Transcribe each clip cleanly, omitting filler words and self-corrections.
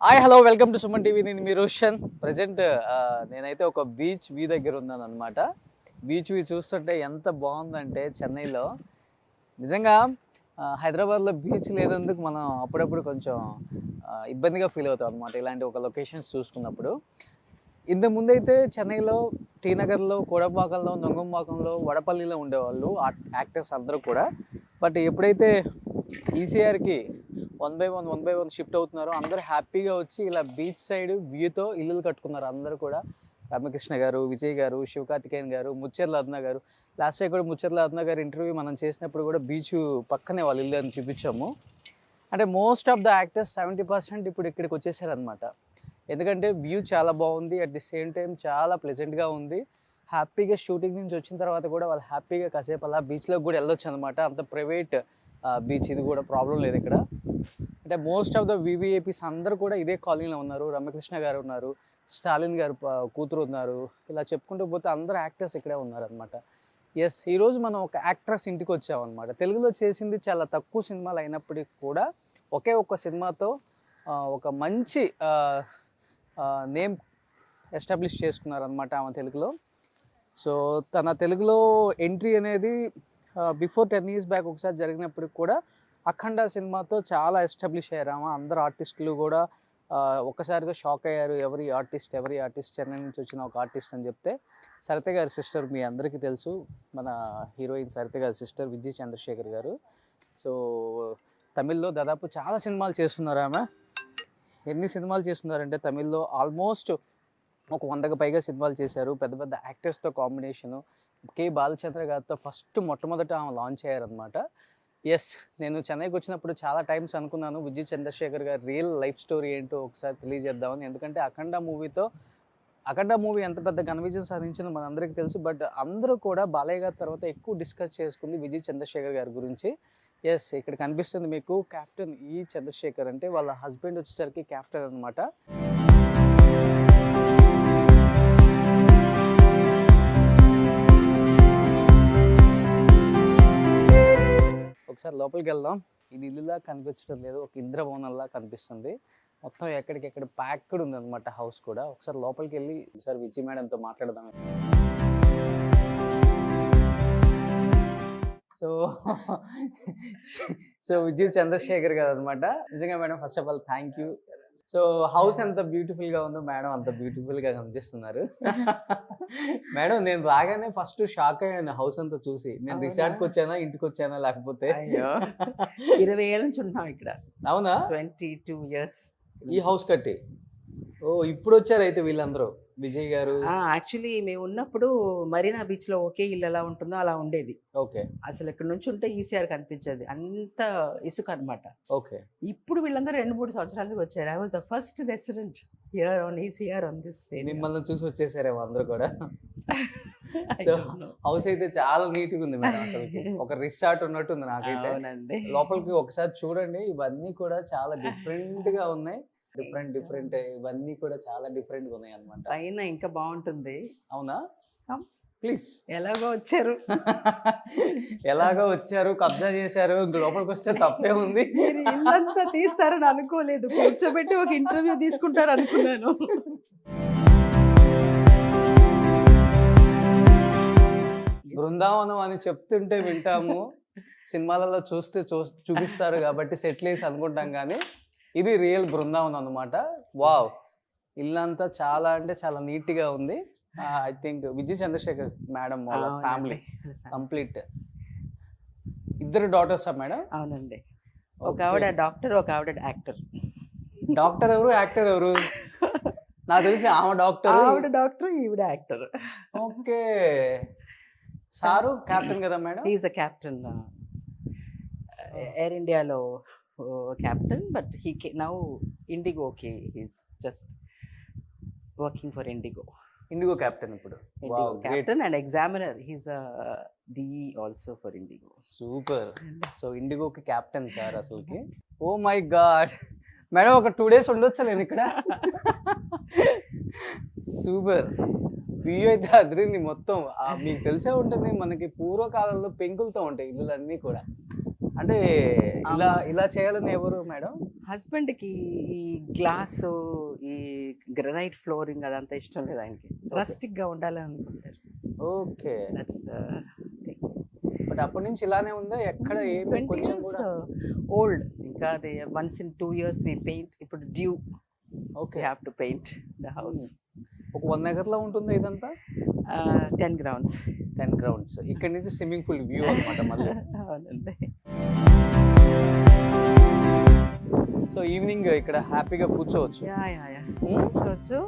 Hi hello welcome to Suman TV. నేను మీ Roshan. Present నేనైతే ఒక బీచ్ వ్యూ దగ్గర ఉన్నాను అనమాట. బీచ్ వ్యూ చూస్తుంటే ఎంత బాగుందంటే చెన్నైలో నిజంగా హైదరాబాద్లో బీచ్ లేనందుకు మనం అప్పుడప్పుడు కొంచెం ఇబ్బందిగా ఫీల్ అవుతాం అనమాట ఇలాంటి ఒక లొకేషన్స్ చూసుకున్నప్పుడు. ఇంతకు ముందైతే చెన్నైలో టీ నగర్లో, కోడపాకంలో, నొంగంబాకంలో, వడపల్లిలో ఉండేవాళ్ళు యాక్టర్స్ అందరూ కూడా. బట్ ఎప్పుడైతే ఈసీఆర్కి వన్ బై వన్ షిఫ్ట్ అవుతున్నారు, అందరూ హ్యాపీగా వచ్చి ఇలా బీచ్ సైడ్ వ్యూతో ఇల్లులు కట్టుకున్నారు అందరూ కూడా. రామకృష్ణ గారు, విజయ్ గారు, శివకార్తికేయన్ గారు, ముచ్చెర్ల అరుణ గారు. లాస్ట్ టైం కూడా ముచ్చెర్ల అరుణ గారు ఇంటర్వ్యూ మనం చేసినప్పుడు కూడా బీచ్ పక్కనే వాళ్ళ ఇల్లు అని చూపించాము. అంటే మోస్ట్ ఆఫ్ ద యాక్టర్స్ 70% ఇప్పుడు ఇక్కడికి వచ్చేసారనమాట. ఎందుకంటే వ్యూ చాలా బాగుంది, అట్ ది సేమ్ టైం చాలా ప్లెజెంట్గా ఉంది. హ్యాపీగా షూటింగ్ నుంచి వచ్చిన తర్వాత కూడా వాళ్ళు హ్యాపీగా కాసేపు అలా బీచ్లోకి కూడా వెళ్ళొచ్చు అనమాట. అంత ప్రైవేట్ బీచ్, ఇది కూడా ప్రాబ్లం లేదు ఇక్కడ. అంటే మోస్ట్ ఆఫ్ ద వివిఐపీస్ అందరూ కూడా ఇదే కాలనీలో ఉన్నారు. రమకృష్ణ గారు ఉన్నారు, స్టాలిన్ గారు కూతురు ఉన్నారు, ఇలా చెప్పుకుంటూ పోతే అందరూ యాక్టర్స్ ఇక్కడే ఉన్నారనమాట. ఎస్, ఈరోజు మనం ఒక యాక్ట్రెస్ ఇంటికి వచ్చామన్నమాట. తెలుగులో చేసింది చాలా తక్కువ సినిమాలు అయినప్పటికీ కూడా ఒకే ఒక్క సినిమాతో ఒక మంచి నేమ్ ఎస్టాబ్లిష్ చేసుకున్నారనమాట ఆమె తెలుగులో. సో తన తెలుగులో ఎంట్రీ అనేది బిఫోర్ 10 years బ్యాక్ ఒకసారి జరిగినప్పటికి కూడా అఖండ సినిమాతో చాలా ఎస్టాబ్లిష్ అయ్యారామా. అందరు ఆర్టిస్టులు కూడా ఒక్కసారిగా షాక్ అయ్యారు. ఎవరి ఆర్టిస్ట్ చెన్నై నుంచి వచ్చిన ఒక ఆర్టిస్ట్ అని చెప్తే సరిత గారి సిస్టర్, మీ అందరికీ తెలుసు, మన హీరోయిన్ సరిత గారి సిస్టర్ విజయ్ చంద్రశేఖర్ గారు. సో తమిళ్లో దాదాపు చాలా సినిమాలు చేస్తున్నారు ఆమె. ఎన్ని సినిమాలు చేస్తున్నారంటే తమిళ్లో ఆల్మోస్ట్ ఒక 100కి పైగా సినిమాలు చేశారు. పెద్ద పెద్ద యాక్టర్స్తో కాంబినేషను. కే బాలచంద్ర గారితో మొట్టమొదట ఆమె లాంచ్ అయ్యారనమాట. ఎస్, నేను చెన్నైకి వచ్చినప్పుడు చాలా టైమ్స్ అనుకున్నాను విజయ్ చంద్రశేఖర్ గారి రియల్ లైఫ్ స్టోరీ ఏంటో ఒకసారి తెలియజేద్దామని. ఎందుకంటే అఖండ మూవీ ఎంత పెద్ద ఘన విజయం సాధించిందో మనందరికీ తెలుసు. బట్ అందరూ కూడా బాలయ్య గారి తర్వాత ఎక్కువ డిస్కస్ చేసుకుంది విజయ్ చంద్రశేఖర్ గారి గురించి. ఎస్, ఇక్కడ కనిపిస్తుంది మీకు కెప్టెన్ చంద్రశేఖర్. అంటే వాళ్ళ హస్బెండ్ వచ్చేసరికి కెప్టెన్ అనమాట. ఒకసారి లోపలికి వెళ్దాం. ఇది ఇల్లులా కనిపించడం లేదు, ఒక ఇంద్రభవనంలా కనిపిస్తుంది. మొత్తం ఎక్కడికెక్కడ ప్యాక్డ్ ఉంది అనమాట హౌస్ కూడా. ఒకసారి లోపలికి వెళ్ళి ఒకసారి విజయ్ మేడంతో మాట్లాడదాం. సో విజయ్ చంద్రశేఖర్ గారు అనమాట. నిజంగా madam, first of all thank you. So house ఎంత బ్యూటిఫుల్గా ఉందో మేడం అంత బ్యూటిఫుల్గా కనిపిస్తున్నారు. మేడం, నేను రాగానే ఫస్ట్ షాక్ అయ్యాను హౌస్ అంతా చూసి. నేను రిసార్ట్కి వచ్చానా, ఇంటికి వచ్చానా, లేకపోతే 20 ఏళ్ళ నుంచి ఉంటున్నాం ఇక్కడ. అవునా? 22 years ఈ హౌస్ కట్టి. ఓ, ఇప్పుడు వచ్చారు అయితే వీళ్ళందరూ, విజయ్ గారు. యాక్చువల్లీ మేము ఉన్నప్పుడు మరీనా బీచ్ లో ఒకే ఇల్లు ఎలా ఉంటుందో అలా ఉండేది. ఓకే. అసలు ఇక్కడ నుంచి ఉంటే ఈసీఆర్ కనిపించేది, అంత ఇసుక అనమాట. ఓకే. ఇప్పుడు వీళ్ళందరూ 2-3 సంవత్సరాలకు వచ్చారు. I was the first resident here on ECR on this. మిమ్మల్ని చూసి వచ్చేసారేమో అందరూ కూడా. సో హౌస్ అయితే చాలా నీట్గా ఉంది మేడం. అసలు ఒక రిసార్ట్ ఉన్నట్టుంది నాకైతే. లోపలికి ఒకసారి చూడండి. ఇవన్నీ కూడా చాలా డిఫరెంట్ గా ఉన్నాయి. డిఫరెంట్ ఇవన్నీ కూడా చాలా డిఫరెంట్ గా ఉన్నాయి అన్నమాట. పైన ఇంకా బాగుంటుంది. అవునా? ప్లీజ్. ఎలాగో వచ్చారు, కబ్జా చేశారు, లోపలికి వస్తే తప్పే ఉంది. ఇల్లంతా తీస్తారని అనుకోలేదు. కూర్చోబెట్టి ఒక ఇంటర్వ్యూ తీసుకుంటారు అనుకున్నాను. బృందావనం అని చెప్తుంటే వింటాము, సినిమాలలో చూపిస్తారు కాబట్టి సెటిల్ వేసి అనుకుంటాం, కానీ ఇది రియల్ బృందావనం అనమాట. వావ్, ఇల్లంతా చాలా అంటే చాలా నీట్ గా ఉంది. I think Vijay Chandrasekhar madam వాళ్ళ ఫ్యామిలీ కంప్లీట్. ఇద్దరు డాటర్సా మేడం? అవునండి. ఒక ఆవిడ డాక్టర్, ఒక ఆవిడ యాక్టర్. డాక్టర్ ఎవరు, యాక్టర్ ఎవరు? నాకు తెలిసి ఆమె డాక్టర్, ఆవిడ డాక్టర్, ఈవిడ యాక్టర్. ఓకే. సారు కెప్టెన్ కదా madam? Is a captain, air ఇండియాలో కెప్టెన్. బట్ హీ నౌ ఇండిగోకి is just working for IndiGo captain ఇప్పుడు. Captain and examiner. He's DE also for IndiGo. Super. So ఇండిగోకి కెప్టెన్ సార్ అసలుకి. Oh my God madam, ఒక 2 days ఉండొచ్చా నేను ఇక్కడ? సూపర్. వ్యూ అయితే అదిరింది మొత్తం. మీకు తెలిసే ఉంటుంది, మనకి పూర్వకాలంలో పెంకులతో ఉంటాయి ఇల్లులన్నీ కూడా. అంటే ఇలా చేయాలని ఎవరు మేడం? హస్బెండ్ కి ఈ గ్లాస్, ఈ గ్రనైట్ ఫ్లోరింగ్ అదంతా ఇష్టం లేదు ఆయనకి. రస్టిక్ గా ఉండాలని అనుకుంటారు. ఓకే. దట్స్ ద బట్ అప్పటి నుంచి ఇలానే ఉందా? ఎక్కడ ఏమి 20 కొంచెం years కూడా? old. ఇంకా అది once in 2 years we paint. ఇప్పుడు due okay. we have to paint the house. ఒక 1 ఎకర్‌లో ఉంటుందా ఇదంతా? 10 grounds. 10 గ్రౌండ్స్. ఇక్కడ నుంచి స్విమ్మింగ్ పూల్ వ్యూ అన్నమాట మళ్ళీ. అవునండి. సో ఈవినింగ్ ఇక్కడ హ్యాపీగా కూర్చోవచ్చు. Yeah Hmm? కూర్చోవచ్చు.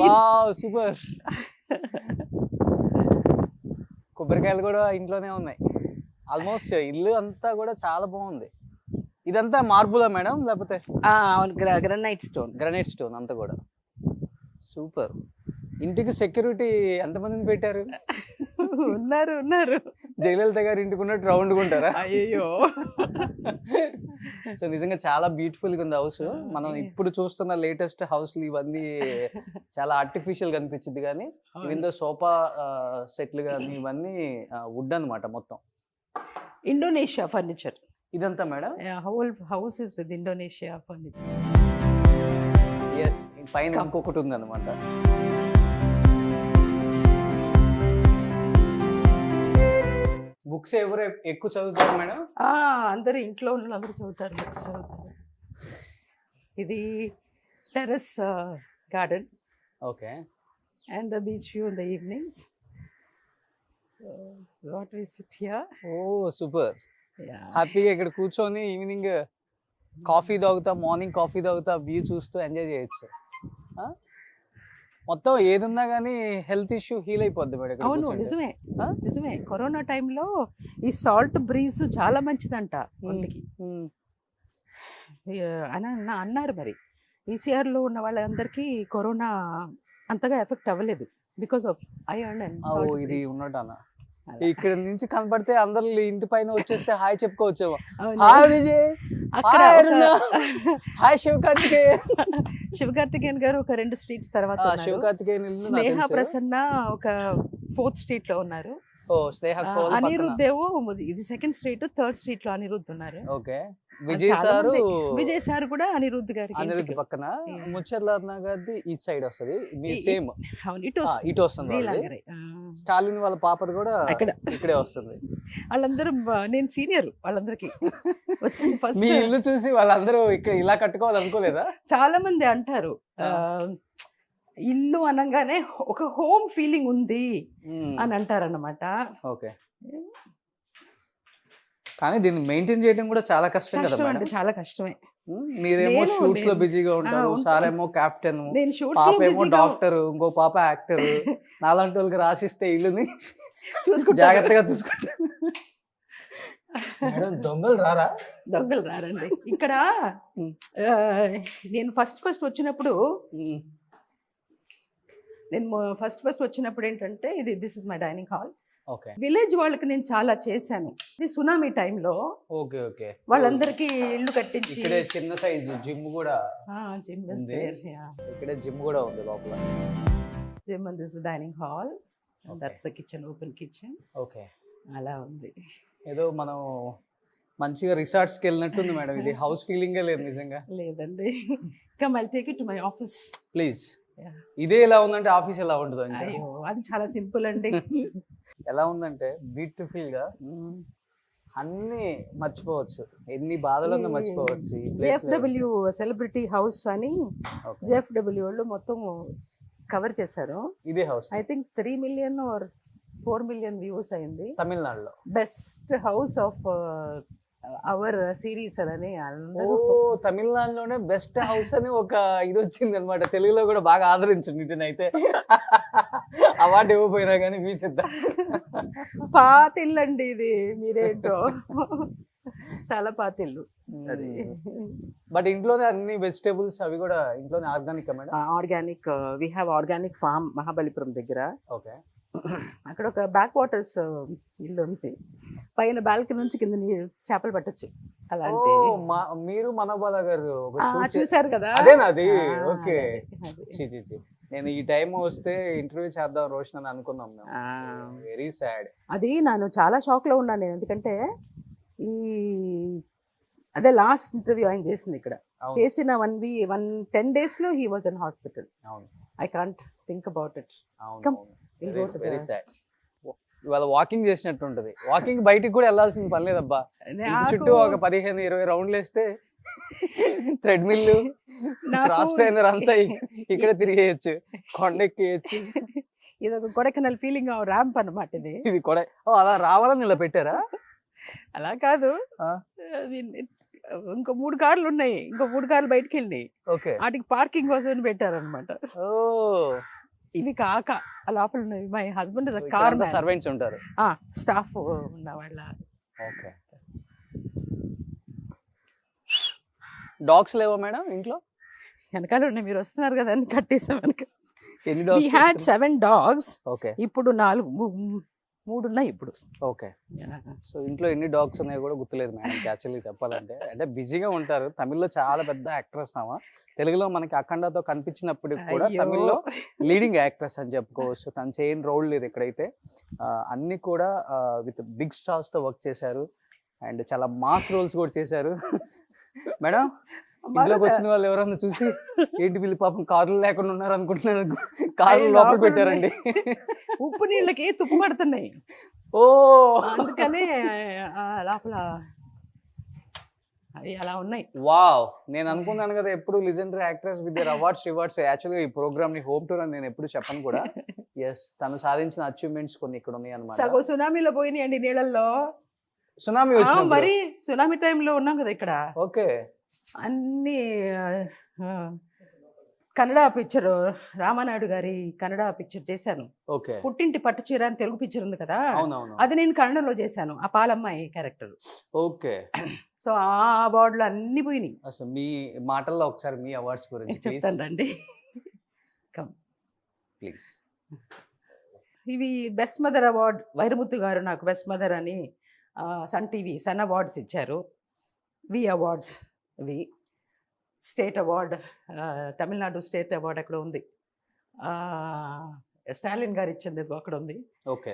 Wow super. కొబ్బరికాయలు కూడా ఇంట్లోనే ఉన్నాయి. ఆల్మోస్ట్ ఇల్లు అంతా కూడా చాలా బాగుంది. ఇదంతా మార్బులా మేడం లేకపోతే? అవును, గ్రనైట్ స్టోన్. గ్రానైట్ స్టోన్ అంతా కూడా. సూపర్. ఇంటికి సెక్యూరిటీ ఎంతమందిని పెట్టారు? ఉన్నారు. జయలలిత గారి ఇంటికి ఉన్నట్టు రౌండ్గా ఉంటారా? అయ్యో. సో నిజంగా చాలా బ్యూటిఫుల్గా ఉంది హౌస్. మనం ఇప్పుడు చూస్తున్న లేటెస్ట్ హౌస్లు ఇవన్నీ చాలా ఆర్టిఫిషియల్ గా అనిపించింది, కానీ ఇవిందో సోఫా సెట్లు కానీ ఇవన్నీ వుడ్ అన్నమాట మొత్తం. ఇండోనేషియా ఫర్నిచర్ ఇదంతా madam? Whole house is with Indonesia furniture. Yes, పైన ఇంకొకటి ఉంది అనమాట. బుక్స్ ఎవరు ఎక్కువ చదువుతారు మేడం? అందరూ ఇంట్లో ఉన్న అందరూ చదువుతారు, బుక్స్ చదువుతారు. ఇది terrace garden okay. and the beach view in the evenings. So it's what we sit here. ఓ సూపర్. Yeah. హ్యాపీగా ఇక్కడ కూర్చొని ఈవినింగ్ కాఫీ తాగుతా, మార్నింగ్ కాఫీ తాగుతా, వ్యూ చూస్తూ ఎంజాయ్ చేయొచ్చు. ఆ? మొత్తం ఏదున్నా కానీ హెల్త్ ఇష్యూ హీల్ అయిపోద్ది మేడం ఇక్కడ అవును, కూర్చుంటే. నిజమే. కరోనా టైంలో ఈ సాల్ట్ బ్రీజ్ చాలా మంచిదంట ఒంటికి మ్మ్. అని అన్నారు. మరి ఈసీఆర్ లో ఉన్న వాళ్ళందరికీ కరోనా అంతగా ఎఫెక్ట్ అవ్వలేదు బికాస్ ఆఫ్ ఐరన్ అండ్ ఓ ఇది ఉన్నట్టు అన్న. ఇక్కడ నుంచి కనపడితే అందరు ఇంటి పైన వచ్చేస్తే హాయ్ చెప్పుకోవచ్చేమో. హాయ్ విజయ్, అక్కడ హాయ్ అరుణ, హాయ్ శివకార్తికేయన్. శివకార్తికేయన్ గారు ఒక 2 స్ట్రీట్స్ తర్వాత ఉన్నారు. శివకార్తికేయన్ ఇల్లు నాకు స్నేహ తెలుసు. ప్రసన్న ఒక 4th స్ట్రీట్ లో ఉన్నారు. ఓ స్నేహ కోల్ పక్కన. అనిరుద్ధ్ ఏమో ఇది 2nd స్ట్రీట్, 3rd స్ట్రీట్ లో అనిరుద్ధ్ ఉన్నారు. ఓకే. విజయ్ చాలా సారు, మంది. విజయ్ సార్ కూడా అనిరుద్ధ్ గారికి అనిరుద్ధ్ ఇంటికి. పక్కన. Yeah. ముచ్చర్ల గారిది ఈ సైడ్ వస్తుంది. మీ సేమ్ అవును, ఇటు ఇటు వస్తుంది వాళ్ళది. నీలాంగరే. స్టాలిన్ వాళ్ళ పాపది కూడా అక్కడ ఇక్కడే వస్తుంది. వాళ్ళందరూ నేను సీనియర్ వాళ్ళందరికి వచ్చింది మీ ఫస్ట్. ఇల్లు చూసి వాళ్ళందరూ ఇక్కడ ఇలా కట్టుకోవాలనుకోలేదా? చాలా మంది అంటారు ఇల్లు అనగానే ఒక హోమ్ ఫీలింగ్ ఉంది అని అంటారు అన్నమాట. ఓకే. కానీ దీన్ని మెయింటైన్ చేయడం కూడా చాలా కష్టం కదా కష్టం మేడం? అంటే చాలా కష్టమే. మీరేమో నేను- షూట్స్ లో నేను- బిజీగా ఉంటారు, ఉంటాను. సార్ ఏమో కెప్టెన్, నేను షూట్స్ పాప లో ఏమో బిజీగా డాక్టర్, ఇంకో పాప యాక్టర్. నాలాంటి వాళ్ళకి రాసిస్తే ఇల్లుని చూసుకుంటాను. జాగ్రత్తగా చూసుకుంటారు. మేడం దొంగలు రారా? దొంగలు రారండి ఇక్కడ. ఆ, నేను ఫస్ట్ వచ్చినప్పుడు ఏంటంటే this is my dining hall. Okay. Village వాళ్ళకి నేను చాలా చేశాను. ఇది సునామీ టైంలో ఓకే. ఓకే. వాళ్ళందరికీ ఇల్లు కట్టించి ఇక్కడే చిన్న సైజ్ జిమ్ కూడా జిమ్ ఉంది. ఇక్కడే జిమ్ కూడా ఉంది లోపల. Gym and this dining hall, that's the kitchen, open kitchen. Okay. అలా ఉంది. ఏదో మనం మంచిగా రిసార్ట్స్ కి వెళ్ళినట్టుంది మేడం. ఇది హౌస్ ఫీలింగే లేదు నిజంగా. లేదండి. Come I'll take it to my office. Please. ఇదే ఎలా ఉందంటే ఆఫీస్ ఎలా ఉంటుంది అంటే? అయ్యో అది చాలా సింపుల్ అండి. ఎలా ఉందంటే బ్యూటిఫుల్ గా అన్ని మర్చిపోవచ్చు, ఎన్ని బాధలన్నా మర్చిపోవచ్చు. ఈ place లో. జెఫ్డబ్ల్యూ సెలబ్రిటీ హౌస్ అని Okay. జెఫ్డబ్ల్యూ వాళ్ళు మొత్తం కవర్ చేశారు. ఇదే house I think 3 million or 4 million views అయింది. తమిళనాడులో. Best house of our series అని ఓ అందరూ. తమిళనాడులోనే బెస్ట్ హౌస్ అని ఒక ఇది వచ్చింది అనమాట. తెలుగులో కూడా బాగా ఆదరించండి వీటినైతే. అవార్డు ఇవ్వకపోయినా కానీ మీ సిద్ధ. పాతిల్లు అండి ఇది, మీరేంటో చాలా పాతిల్లు అది. బట్ ఇంట్లోనే అన్ని వెజిటేబుల్స్ అవి కూడా ఇంట్లోనే organic madam? Organic, we have organic farm Mahabalipuram దగ్గర. ఓకే. అక్కడ ఒక బ్యాక్ వాటర్స్ ఇల్లు ఉంది. పైన బాల్కనీ నుంచి కింద నీళ్ళు చేపలు పట్టొచ్చు. అలాంటి మీరు మనోబాల గారు ఒక shoot చూసారు కదా. అదేనా అది? ఆ, ఓకే. అదే. ఛీ, ఛీ, ఛీ. నేను ఈ టైం వస్తే ఇంటర్వ్యూ చేద్దాం రోషన్ అని అనుకున్నాం మేము. Very sad. అది నేను చాలా షాక్ లో ఉన్నాను నేను, ఎందుకంటే ఈ అదే లాస్ట్ ఇంటర్వ్యూ ఆయన చేసింది ఇక్కడ. చేసిన 10 days లో హీ వాజ్ ఇన్ హాస్పిటల్. అవును I can't think about it. అవును వెరీ సాడ్. ఇవాళ వాకింగ్ చేసినట్టు ఉంటది. వాకింగ్ బయటికి కూడా వెళ్ళాల్సిన పని లేదబ్బా. ఇంటి చుట్టూ ఒక 15-20 రౌండ్లు వేస్తే థ్రెడ్మిల్ క్రాస్ ట్రైనర్ అంతా ఇక్కడ తిరిగేయచ్చు, కొండెక్కేయచ్చు. ఇది ఒక కొడైకెనాల్ ఫీలింగ్ ర్యాంప్ అన్నమాట ఇది. ఇది కూడా అలా రావాలని ఇలా పెట్టారా? అలా కాదు, ఇంకో 3 కార్లు ఉన్నాయి, ఇంకో 3 కార్లు బయటకు వెళ్ళినాయి. ఓకే, వాటికి పార్కింగ్ కోసం పెట్టారనమాట. ఓ ఇవి కాక ఆ లోపల ఉన్నవి. My husband is car servants ఉంటారు, స్టాఫ్ ఉన్న వాళ్ళ. ఓకే. డాగ్స్ లేవా మేడం ఇంట్లో? వెనకాల ఉన్నాయి, మీరు వస్తున్నారు కదా అని కట్టేసాం వెనక. ఎన్ని We dogs? had 7 dogs. Okay ఇప్పుడు 3 ఉన్నాయి ఇప్పుడు. ఓకే. సో ఇంట్లో ఎన్ని డాగ్స్ ఉన్నాయో కూడా గుర్తులేదు మేడం యాక్చువల్లీ చెప్పాలంటే. అంటే బిజీగా ఉంటారు. తమిళ్లో చాలా పెద్ద యాక్ట్రెస్ ఆమె. తెలుగులో మనకి అఖండతో కనిపించినప్పటికి కూడా అయ్యో. తమిళ్లో లీడింగ్ యాక్ట్రెస్ అని చెప్పుకోవచ్చు. తను చేయని రోల్ లేదు ఇక్కడైతే. అన్ని కూడా విత్ బిగ్ స్టార్స్ తో వర్క్ చేశారు అండ్ చాలా మాస్ రోల్స్ కూడా చేశారు. మేడం ఇంట్లోకి వచ్చిన వాళ్ళు ఎవరన్నా చూసి ఏంటి వీళ్ళు పాపం కార్లు లేకుండా ఉన్నారు అనుకుంటున్నారు, కార్లు లోపల పెట్టారండి. ఉప్పు నీళ్ళకి తుప్పు పడుతున్నాయి, ఓ అందుకనే లోపల అవి అలా ఉన్నాయి. వావ్, నేను అనుకున్నాను కదా ఎప్పుడు లిజెండరీ యాక్ట్రెస్ విత్ అవార్డ్స్. యాక్చువల్గా ఈ ప్రోగ్రామ్ ని హోమ్ టూర్ అని నేను ఎప్పుడు చెప్పను కూడా. ఎస్, తను సాధించిన అచీవ్మెంట్స్ కొన్ని ఇక్కడ ఉన్నాయి అనమాట. సగో సునామీలో పోయినాయండి నీళ్ళల్లో. సునామీ వచ్చింది మరి సునామీ టైంలో ఉన్నాం కదా ఇక్కడ. ఓకే. అన్ని కన్నడ పిక్చర్, రామానాయుడు గారి కన్నడ పిక్చర్ చేశాను. ఓకే. పుట్టింటి పట్టు చీర అని తెలుగు పిక్చర్ ఉంది కదా, అవునవును. అది నేను కన్నడలో చేశాను, ఆ పాలమ్మాయి క్యారెక్టర్. ఓకే. సో ఆ అవార్డులు అన్ని పోయినాయి. అసలు మీ మాటల్లో ఒకసారి మీ అవార్డ్స్ గురించి చెప్తాను రండి. ప్లీజ్. ఇవి బెస్ట్ మదర్ అవార్డ్, వైరముత్తు గారు నాకు బెస్ట్ మదర్ అని సన్ టీవీ సన్ అవార్డ్స్ ఇచ్చారు. వి అవార్డ్స్ ఇవి. State award, Tamilnadu state award అక్కడ ఉంది, స్టాలిన్ గారు ఇచ్చింది అక్కడ ఉంది. Okay.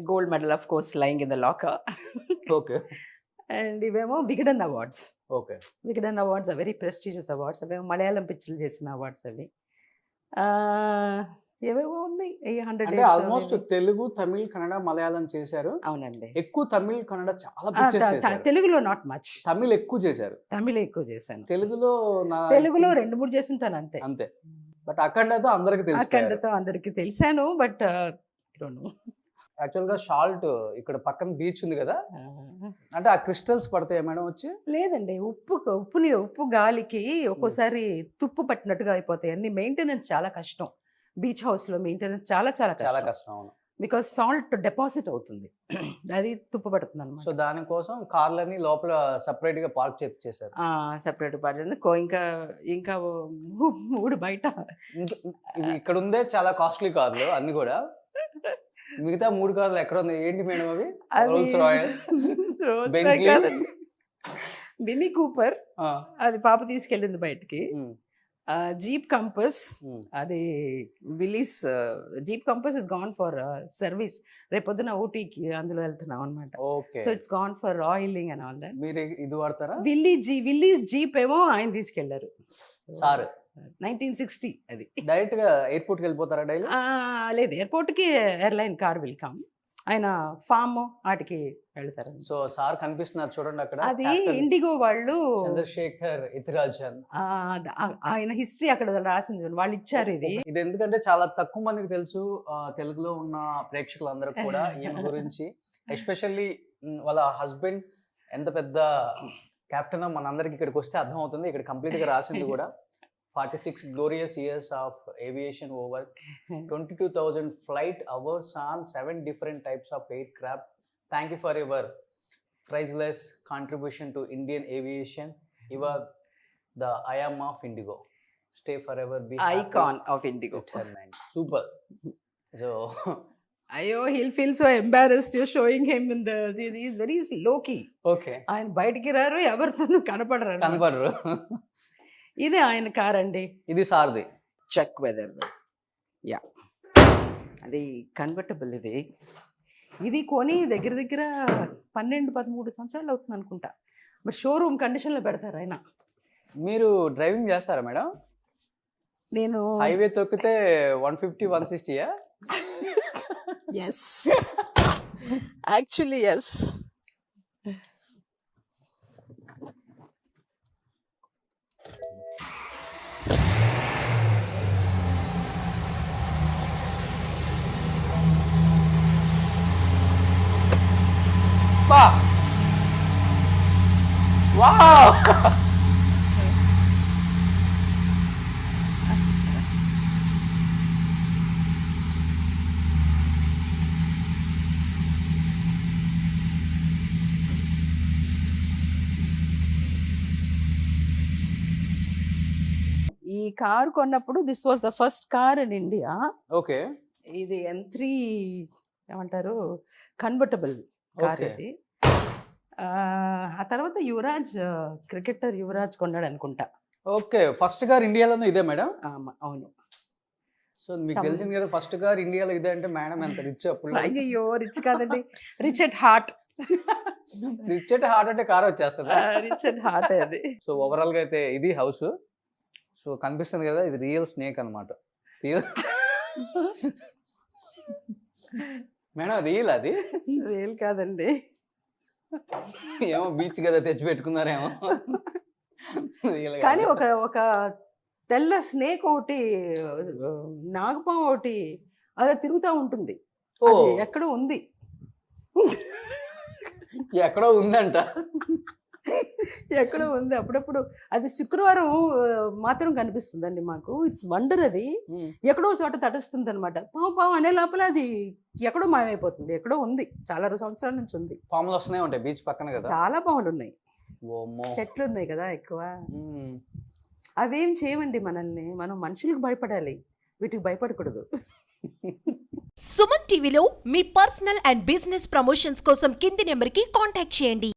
Gold medal of course lying in the locker. Okay. And ఇవేమో Vikatan awards. Okay. Vikatan awards very prestigious awards. అవేమో మలయాళం పిక్చర్లు చేసిన అవార్డ్స్ అవి. ఏవేవో ఉన్నాయి. 100 అంటే ఆల్మోస్ట్ తెలుగు, తమిళ్, కన్నడ, మలయాళం చేశారు. అవునండి. ఎక్కువ తమిళ్, కన్నడ చాలా పిక్చర్స్ చేశారు. తెలుగులో నాట్ మచ్. తమిళ్ ఎక్కువ చేశారు. తమిళ ఎక్కువ చేశాను. తెలుగులో 2-3 చేస్తుంటాను అంతే. అంతే. బట్ అఖండతో అందరికి తెలుసు. అఖండతో అందరికి తెలిసాను, బట్ యాక్చువల్ గా షాల్ట్ ఇక్కడ పక్కన బీచ్ ఉంది కదా, అంటే ఆ క్రిస్టల్స్ పడతాయి మేడం వచ్చి? లేదండి, ఉప్పు గాలికి ఒక్కోసారి తుప్పు పట్టినట్టుగా అయిపోతాయి. అన్ని మెయింటెనెన్స్ చాలా కష్టం. బీచ్ హౌస్ లో మెయింటెనెన్స్ చాలా చాలా చాలా కష్టం. కష్టం. అవును. బికాస్ సాల్ట్ డిపాజిట్ అవుతుంది, అది తుప్పు పడుతుంది సో అనమాట. దానికోసం కార్లని లోపల సపరేట్ గా పార్క్ చేశారు. Separate party. ఇంకా 3 బయట. ఇవి ఇక్కడ ఉందే చాలా కాస్ట్లీ కార్లు అన్ని కూడా. మిగతా 3 కార్లు ఎక్కడ ఉన్నాయి ఏంటి మేడం అవి? Rolls Royce, Bentley, Mini Cooper, అది పాప తీసుకెళ్ళింది బయటికి. జీప్ కంపస్, అది Willys jeep compass is gone for service. రేపొద్దున ఊటీకి అందులో వెళ్తున్నాం అనమాట. So it's gone for oiling and all that. మీరు ఇది వాడతారా? విల్లీస్ జీప్ ఏమో ఆయన తీసుకెళ్లారు సార్. 1960 అది. డైరెక్ట్ గా ఎయిర్పోర్ట్ కి వెళ్ళిపోతారా డైలీ? లేదు, ఎయిర్పోర్ట్ కి ఎయిర్లైన్ కార్ విల్ కమ్. ఆయన ఫామ్ వాటికి వెళ్తారు. సో సార్ కనిపిస్తున్నారు చూడండి అక్కడ. అది ఇండిగో వాళ్ళు, చంద్రశేఖర్ ఇతిరాజన్, ఆయన హిస్టరీ అక్కడ రాసింది, వాళ్ళు ఇచ్చారు ఇది. ఇది ఎందుకంటే చాలా తక్కువ మందికి తెలుసు తెలుగులో ఉన్న ప్రేక్షకులందరూ కూడా ఈమె గురించి. ఎస్పెషల్లీ వాళ్ళ హస్బెండ్ ఎంత పెద్ద కెప్టెన్ మనందరికి ఇక్కడికి వస్తే అర్థం అవుతుంది. ఇక్కడ కంప్లీట్ గా రాసింది కూడా 46 glorious years of aviation, over 22,000 flight hours on 7 different types of aircraft. Thank you for your priceless contribution to Indian aviation. You are the IAM of Indigo. Stay forever, be icon of Indigo. Super. So అయ్యో, he'll feel so embarrassed you're showing him in the, he's very low key. Okay. ఆయన బయటికి రారు, ఎవరితోనూ కనపడరు. ఇది ఆయన car అండి. ఇది సార్ది. చెక్ వెదర్ యా, అది కన్వర్టబుల్. ఇది కొని దగ్గర దగ్గర 12-13 సంవత్సరాలు అవుతుంది అనుకుంటా. మరి షోరూమ్ కండిషన్లో పెడతారు ఆయన. మీరు డ్రైవింగ్ చేస్తారా మేడం? నేను హైవే తొక్కితే 150-160యా? Yes, actually yes. వావ్! ఈ కార్ కొన్నప్పుడు this was the first car in India. Okay. ఇది M3 ఏమంటారు, కన్వర్టబుల్ కార్ Okay. ఇది. ఆ తర్వాత యువరాజ్, క్రికెటర్ యువరాజ్ కొన్నాడు అనుకుంటా. ఓకే, ఫస్ట్ కార్ ఇండియాలోనే ఇదే మేడం? అవును. సో మీకు తెలిసింది కదా, ఫస్ట్ కార్ ఇండియాలో ఇదే అంటే మేడం ఎంత రిచ్ అప్పుడు. అయ్యో, రిచ్ కాదండి, రిచ్ అట్ హార్ట్. రిచ్ అంటే హార్ట్ అంటే కార్ వచ్చేస్తుంది. రిచ్ అట్ హార్ట్ అది. సో ఓవరాల్ గా అయితే ఇది హౌస్. సో కనిపిస్తుంది కదా, ఇది రియల్ స్నేక్ అనమాట. మేడం రియల్ అది? రియల్ కాదండి. ఏమో బీచ్ కదా తెచ్చి పెట్టుకున్నారేమో. కానీ ఒక తెల్ల స్నేక్ ఒకటి, నాగపాము ఒకటి అలా తిరుగుతూ ఉంటుంది. అది ఎక్కడో ఉంది. ఎక్కడో ఉందంట. ఎక్కడో ఉంది. అప్పుడప్పుడు అది శుక్రవారం మాత్రం కనిపిస్తుందండి మాకు. It's wonder. అది ఎక్కడో చోట తటస్తుంది అనమాట. పాము అనే లోపల అది ఎక్కడో మాయమైపోతుంది. ఎక్కడో ఉంది, చాలా సంవత్సరాల నుంచి ఉంది. పాములు వస్తూనే ఉంటాయి బీచ్ పక్కన కదా. చాలా పాములు ఉన్నాయి, ఓమ్మో. చెట్లు ఉన్నాయి కదా ఎక్కువ. అవేం చేయవండి మనల్ని. మనం మనుషులకు భయపడాలి, వీటికి భయపడకూడదు. సుమన్ టీవీలో మీ పర్సనల్ అండ్ బిజినెస్ ప్రమోషన్స్ కోసం కింది నెంబర్కి కాంటాక్ట్ చేయండి.